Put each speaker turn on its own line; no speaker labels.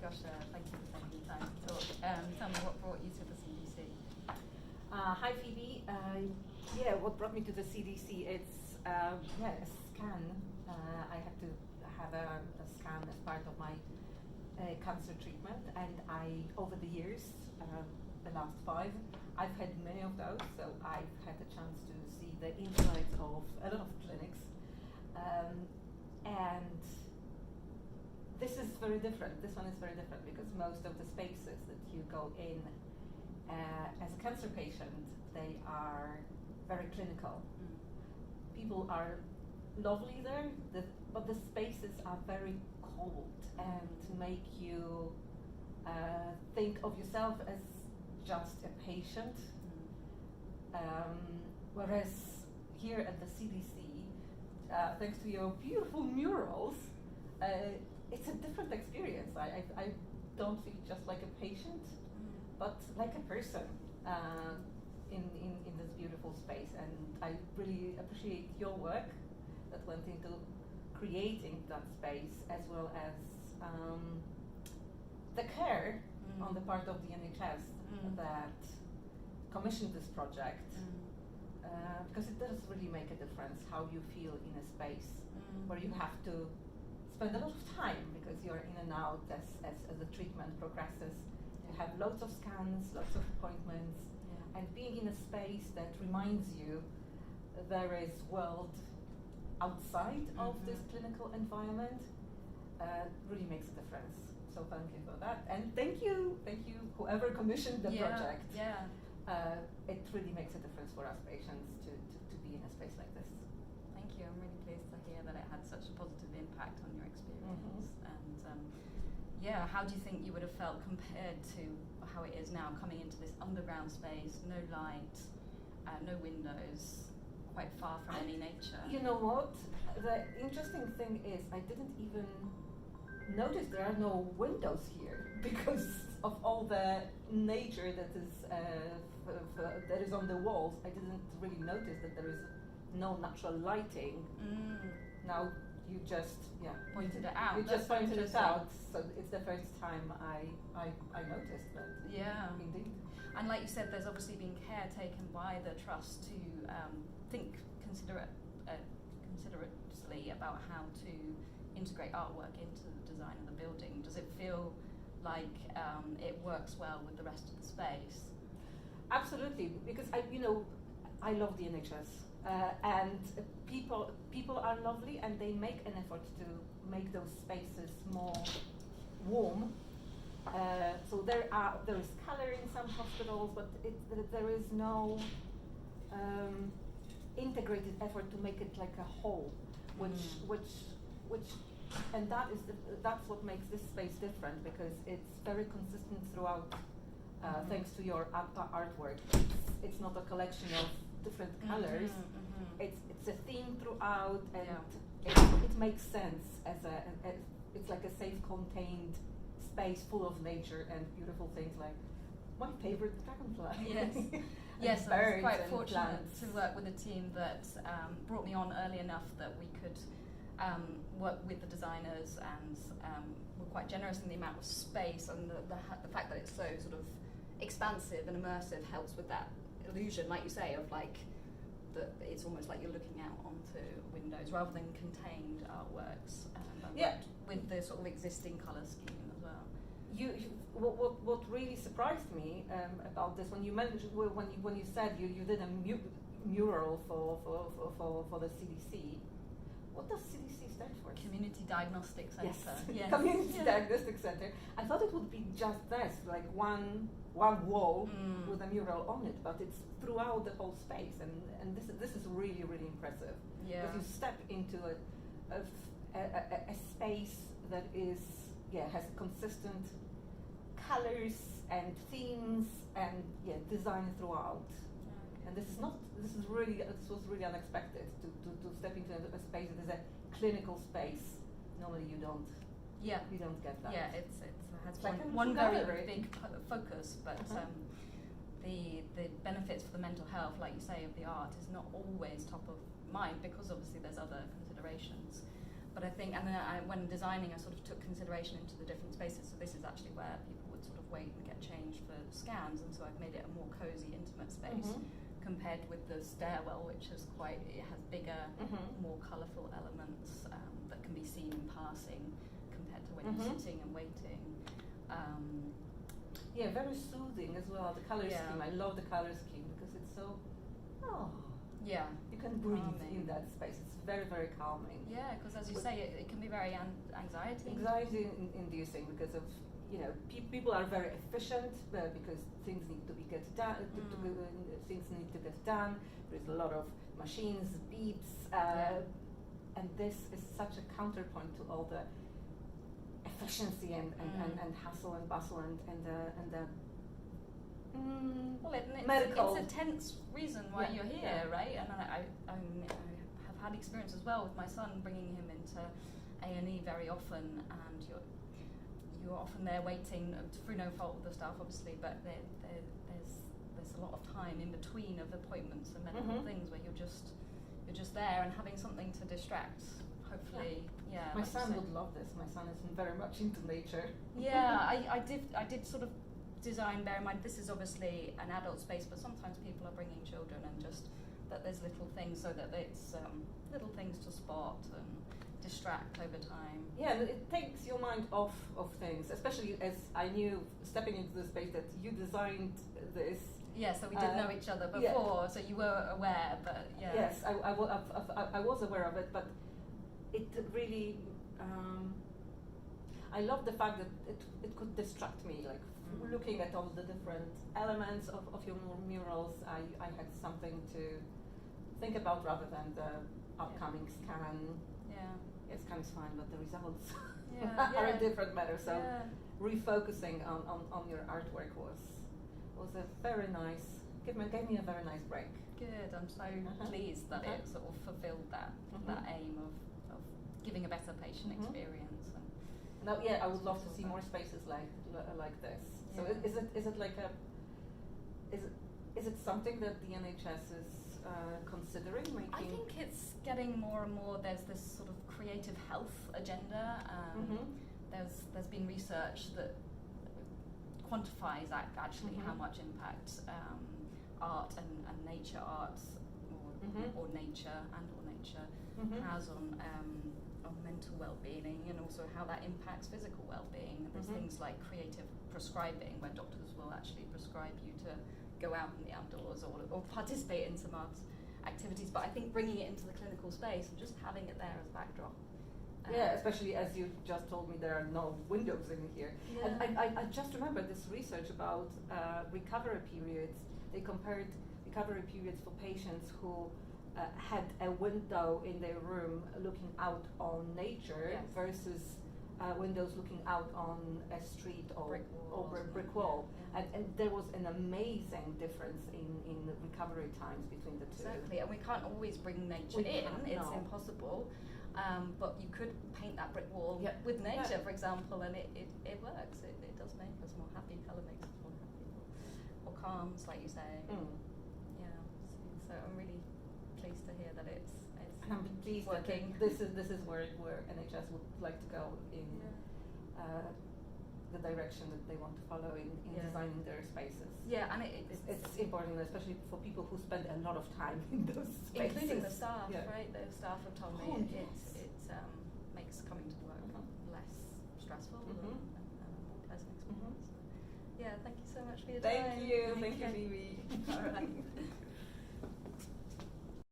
Gosia. Thank you for taking the time to talk. Tell me what brought you to the CDC.
Hi Phoebe. What brought me to the CDC? It's a scan. I had to have a scan as part of my cancer treatment, and over the years, the last 5, I've had many of those, so I've had the chance to see the insides of a lot of clinics, and this is very different. This one is very different because most of the spaces that you go in as a cancer patient, they are very clinical. People are lovely there, but the spaces are very cold and make you think of yourself as just a patient. Whereas here at the CDC, thanks to your beautiful murals, it's a different experience. I don't feel just like a patient, but like a person in this beautiful space. And I really appreciate your work that went into creating that space, as well as the care on the part of the NHS that commissioned this project, because it does really make a difference how you feel in a space where you have to spend a lot of time because you're in and out as the treatment progresses. You have loads of scans, lots of appointments, and being in a space that reminds you there is world outside of this clinical environment really makes a difference. So thank you for that, and thank you whoever commissioned the project. It really makes a difference for us patients to be in a space like this.
Thank you. I'm really pleased to hear that it had such a positive impact on your experience. And how do you think you would have felt compared to how it is now, coming into this underground space, no light, no windows, quite far from any nature?
You know what? The interesting thing is I didn't even notice there are no windows here because of all the nature that is on the walls. I didn't really notice that there is no natural lighting. Now you just
pointed it out.
You just pointed it out. So it's the first time I noticed that.
Yeah,
indeed.
And like you said, there's obviously been care taken by the trust to think considerately about how to integrate artwork into the design of the building. Does it feel like it works well with the rest of the space?
Absolutely, because I love the NHS, and people are lovely, and they make an effort to make those spaces more warm. So there is color in some hospitals, but there is no integrated effort to make it like a whole, and that's what makes this space different, because it's very consistent throughout. Thanks to your artwork, it's not a collection of different colors. It's a theme throughout, and it makes sense as it's like a self-contained space full of nature and beautiful things like my favorite dragonfly.
Yes, I was quite fortunate
plants.
to work with a team that brought me on early enough that we could work with the designers, and were quite generous in the amount of space, and the fact that it's so sort of expansive and immersive helps with that illusion, like you say, of like it's almost like you're looking out onto windows rather than contained artworks. With the sort of existing colour scheme as well.
What really surprised me about this, when you mentioned when you said you did a mural for the CDC. What does CDC stand for?
Community Diagnostic Centre.
Yes. Community Diagnostic Centre. I thought it would be just this, like one wall with a mural on it, but it's throughout the whole space, and this is really, really impressive.
Yeah.
Because you step into a space that has consistent colors and themes and design throughout. And this was really unexpected to step into a space that is a clinical space. Normally you don't get that.
Yeah, it has
like
one very big focus, but the benefits for the mental health, like you say, of the art is not always top of mind, because obviously there's other considerations. but I think, and then when designing, I sort of took consideration into the different spaces. So this is actually where people would sort of wait and get changed for scans, and so I've made it a more cozy, intimate space compared with the stairwell, which is it has bigger, more colourful elements that can be seen in passing compared to when you're sitting and waiting.
Yeah, very soothing as well. The color scheme, I love the color scheme because it's so.
Yeah.
You can breathe
Calming.
in that space. It's very, very calming.
Yeah, because as you say, it can be very anxiety.
Inducing because of, people are very efficient because things need to be get done. Things need to get done. There's a lot of machines, beeps, and this is such a counterpoint to all the efficiency and hustle and bustle and the medical.
It's a tense reason why you're here, right? And I have had experience as well with my son, bringing him into A&E very often, and you're often there waiting through no fault of the staff, obviously, but there's a lot of time in between of appointments and medical things where you're just there and having something to distract. Hopefully,
My son would love this. My son is very much into nature.
Yeah, I did sort of design, bear in mind this is obviously an adult space, but sometimes people are bringing children, and just that there's little things so that it's little things to spot and distract over time.
Yeah, and it takes your mind off of things, especially as I knew stepping into the space that you designed this.
Yeah, so we did know each other before, so you were aware, but yeah.
Yes, I was aware of it, but it really, I love the fact that it could distract me, like looking at all the different elements of your murals. I had something to think about rather than the upcoming scan. Yeah, scan is fine, but the results are a different matter. So refocusing on your artwork was a very nice, gave me a very nice break.
Good, I'm so pleased that it sort of fulfilled that aim of giving a better patient experience.
Now, I would love to see more spaces like this. So is it like is it something that the NHS is considering making?
I think it's getting more and more. There's this sort of creative health agenda. There's been research that quantifies actually how much impact art and nature arts or nature has on mental well-being, and also how that impacts physical well-being. There's things like creative prescribing, where doctors will actually prescribe you to go out in the outdoors or participate in some art activities. But I think bringing it into the clinical space and just having it there as a backdrop.
Especially as you just told me, there are no windows in here. And I just remember this research about recovery periods. They compared recovery periods for patients who had a window in their room looking out on nature versus windows looking out on a street or brick wall. And there was an amazing difference in recovery times between the two.
Exactly, and we can't always bring nature in, it's impossible. But you could paint that brick wall with nature, for example, and it works. It does make us more happy, colour makes us more happy. Or calms, like you say. Yeah, so I'm really pleased to hear that it's
I'm pleased
working.
That this is where NHS would like to go in the direction that they want to follow in designing their spaces.
Yeah, and
it's important, especially for people who spend a lot of time in those spaces.
Including the staff, right? The staff have told me it makes coming to work less stressful and a more pleasant experience. Yeah, thank you so much for your time.
Thank you, Phoebe.
All right.